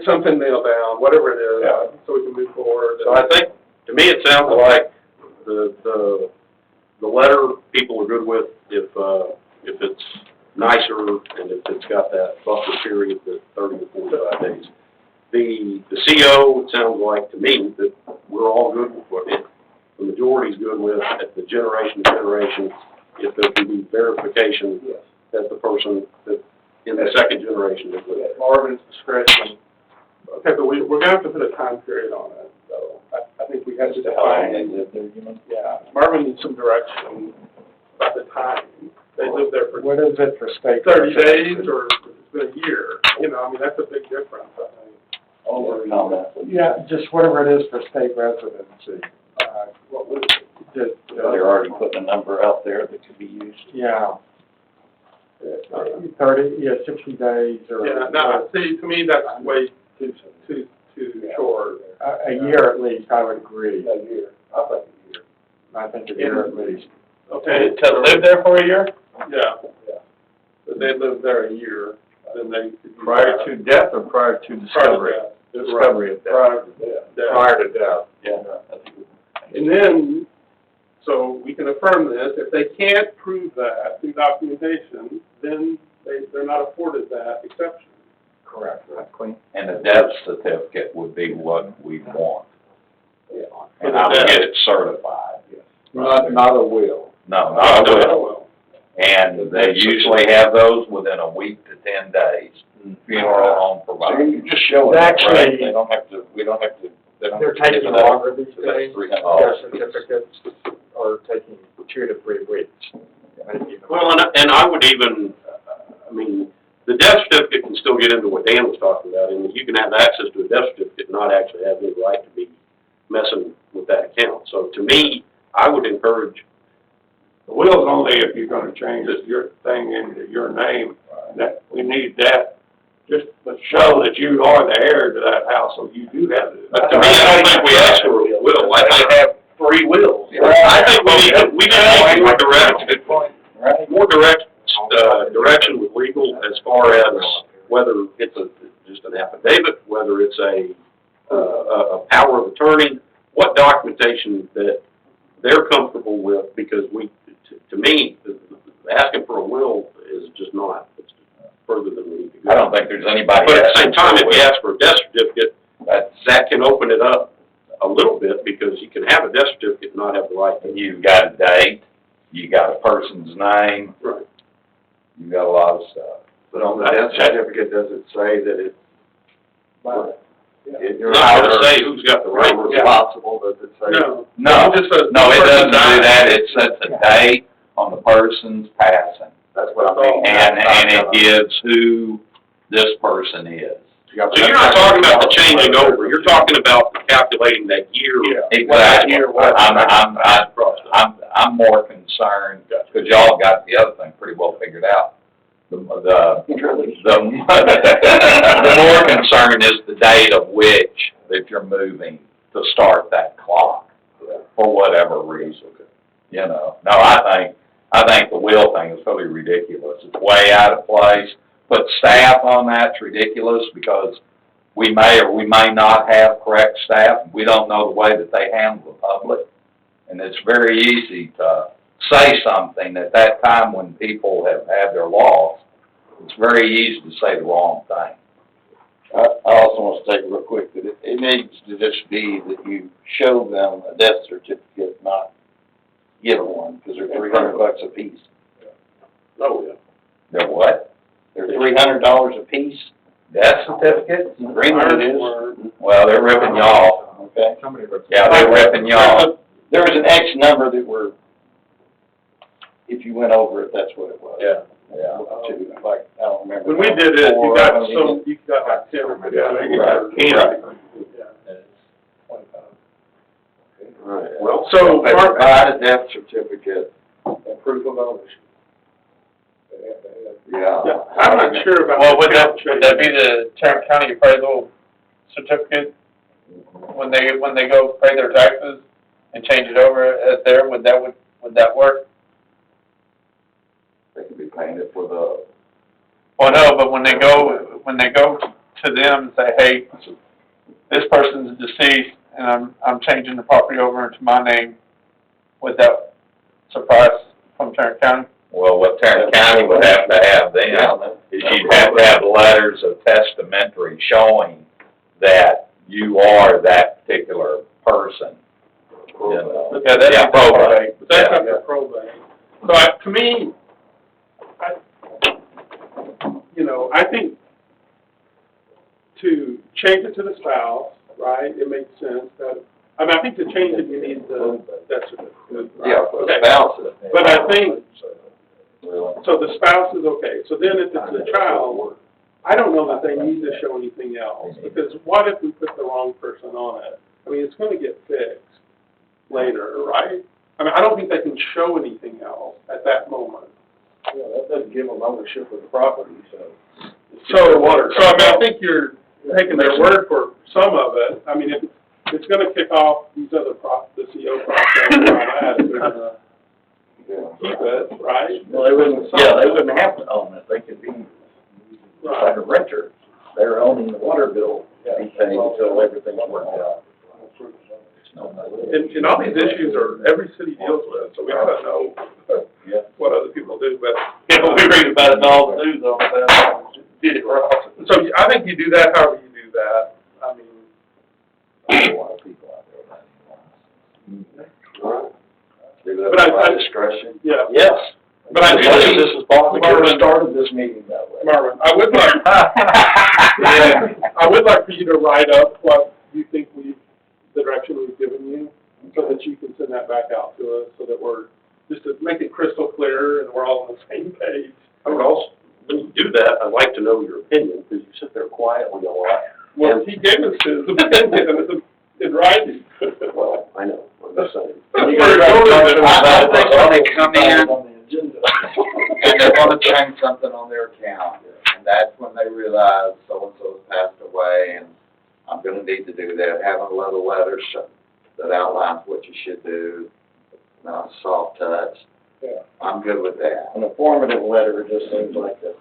something nailed down, whatever it is, so we can move forward. So I think, to me, it sounds like the letter people are good with if it's nicer and if it's got that buffer period, the 30 to 45 days. The CO, it sounds like to me that we're all good with it. The majority's good with at the generation to generation, if there can be verification that the person that in the second generation is with it. Marvin's discretion. Okay, but we're going to have to put a time period on it, so I think we have to define. Yeah, Marvin needs some direction about the time. They live there for. What is it for state? 30 days, or it's been a year. You know, I mean, that's a big difference, I think. Yeah, just whatever it is for state residency. What was it? They're already putting a number out there that could be used. Yeah. 30, 60 days or. Yeah, no, see, to me, that's way too short. A year at least, I would agree. A year, I think a year. I think a year at least. Okay. To live there for a year? Yeah. But they lived there a year, then they. Prior to death or prior to discovery? Discovery of death. Prior to death. Prior to death. Yeah. And then, so we can affirm this, if they can't prove that through documentation, then they're not afforded that exception. Correct. Queen. And the death certificate would be what we want. Yeah. And I would get it certified. Not a will. No, Oh, not a will. well. And they usually have those within a week to 10 days. Funeral home provided. You just show it, Actually- right? They don't have to, we don't have to. They're taking longer these days. $300. Their certificates are taking 2 to 3 weeks. Maybe even Well, and I would even, I mean, the death certificate can still get into what Dan was talking about, and you can have access to a death certificate and not actually have any right to be messing with that account. So to me, I would encourage. The will's only if you're gonna change your thing into your name, that, we need that, just to show that you are the heir to that house, so you do have it. But to me, I don't think we asked for a will. I think have 3 wills. I think we need more direct, Right. more direct, direction with legal as far as whether it's just an affidavit, whether it's a power of attorney, what documentation that they're comfortable with, because to me, asking for a will is just not, it's further than we need to go. I don't think there's anybody. But at the same time, if you ask for a death certificate, That's, that can open it up a little bit, because you can have a death certificate and not have the right to. you've got a date, you got a person's name, Right. you got a lot of stuff. But on the death certificate, does it say that it's, You're not gonna say who's got the right. responsible, does it say? No. No, It just says no, it doesn't do person that, it sets a date on the person's passing, That's what I mean. and it gives who this person is. So you're not talking about the changing over, you're talking about calculating that year. Exactly. I'm more concerned, because y'all got the other thing pretty well figured out. The more concern is the date of which that you're moving to start that clock, for whatever reason. You know, no, I think the will thing is totally ridiculous. It's way out of place. Put staff on that's ridiculous, because we may or we may not have correct staff. We don't know the way that they handle the public. And it's very easy to say something at that time when people have had their loss. It's very easy to say the wrong thing. I also want to state real quick that it needs to just be that you show them a death certificate, not give them one, because they're $300 a piece. Oh, yeah. They're what? They're $300 a piece. Death certificate? Greenwood is. Well, they're ripping you off. Okay. Somebody would. Yeah, they're ripping you off. There was an X number that were, if you went over it, that's what it was. Yeah. Like, I don't remember. When we did it, you got like 10 or 15. Right. Well, So, They provide a death certificate And proof of ownership. Yeah. Yeah, I'm not sure about. Well, would that be the Tarrant County appraisal certificate when they go pay their taxes and change it over at there? Would that work? They could be paying it for the, Well, no, but when they go to them and say, hey, this person's deceased and I'm changing the property over into my name, would that suffice from Tarrant County? Well, what Tarrant County would have to have then is you'd have to have letters of testamentary showing that you are that particular person. You know. Yeah, that's probate. But that's not the probate. So to me, I think to change it to the spouse, right, it makes sense that, I think to change it, you need the death certificate. Right? Yeah, for the Okay. spouses. But I think, so the spouse is okay, so then if it's the child, I don't know that they need to show anything else, because what if we put the wrong person on it? I mean, it's gonna get fixed later, right? I mean, I don't think they can show anything else at that moment. Yeah, that doesn't give them ownership of the property, so. I think you're taking their word for some of it. I mean, if it's gonna kick off these other the CO process and all that, if they're gonna keep it, right? Well, they wouldn't have to own it, they could be like a renter, they're owning the water bill, to be paid until everything's worked out. And all these issues every city deals with, so we ought to know what other people do, but. We read about it in all the news all the time. Did it wrong. So I think you do that however you do that. I mean, There's a lot of people out there. But I- discretion. yeah. Yes. But I do think This is Bob, we could have started this meeting that way. Marvin, I would like, I would like for you to write up what you think the direction we've given you, so that you can send that back out to us, so that just to make it crystal clear and we're all on the same page. I would also, when you do that, I'd like to know your opinion, because you sit there quietly a lot. Well, he gave us his opinion in writing. Well, I know, I'm just saying. That's where it goes. I think when they come in, On the agenda. and they wanna change something on their account, and that's when they realize so-and-so's passed away, and I'm gonna need to do that, having a little letter that outlines what you should do, not soft touch. Yeah. I'm good with that. An informative letter just seems like a.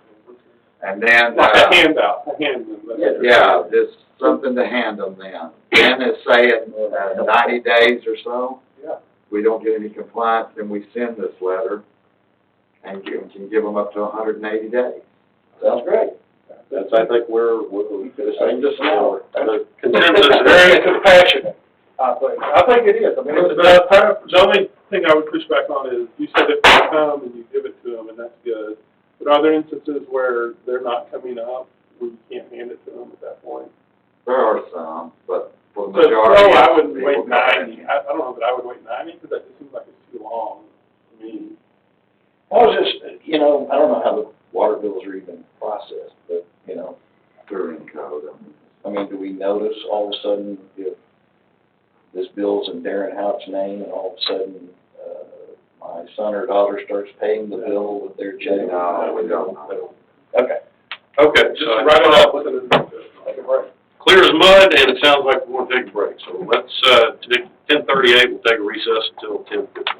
And then, Like a handout, a handbook. yeah, just something to hand them then. Then it's saying, 90 days or so. Yeah. We don't get any compliance, then we send this letter, and can give them up to 180 days. Sounds great. That's, I think, where we could have saved us an hour. The Consensus consensus is very very, compassionate, I think it is, I mean, it's The only thing I would push back on is, you said if they come and you give it to them, and that's good. But are there instances where they're not coming up, where you can't hand it to them at that point? There are some, but for the So, majority. I wouldn't people wait go back. 90, I don't know that I would wait 90, because that just seems like it's too long. I mean, I was just, I don't know how the water bills are even processed, but, They're in code. I mean, do we notice all of a sudden if this bill's in Darren Hout's name and all of a sudden, my son or daughter starts paying the bill with their check? No, we don't. Okay. okay, just write it up with it. clear as mud, and it sounds like we're going to take a break. So let's, today, 10:38, we'll take a recess until 10:50.